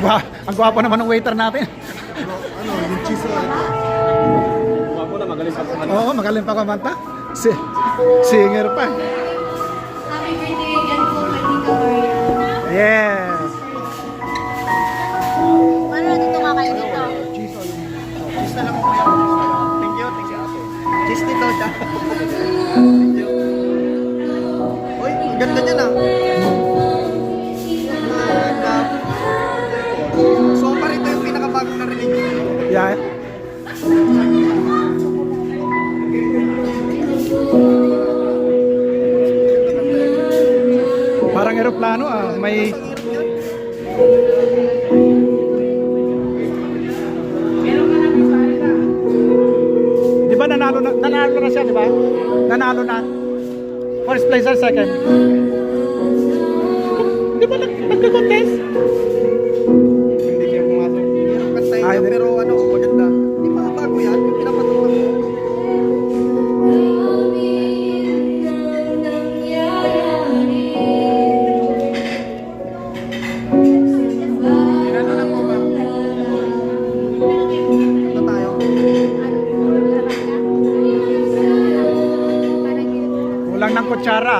Ang gwapo naman ng waiter natin. Ano, yung cheese ito. Ako na magaling sa kumanta. Oo, magaling pa kumanta. Singer pa. Happy birthday again po, Tita Maria. Yes. Paano dito nga kayo dito? Cheese o yung... Cheese na lang ako yan. Thank you, thank you. Cheese nito siya. Thank you. Uy, ang ganda niya na. So, pa rin ito yung pinakabagong narinig ko. Yeah. Parang eroplano may di ba nanalo na siya, di ba? Nanalo na. First place or second? Di ba nagka-contest? Hindi siya pumasok. Hirap kantayin Ay, niya, pero ano, maganda. Hindi pa bago yan, yung pinapatuwa ko. Ano lang po ba? Ito tayo. Kulang ng kutsara.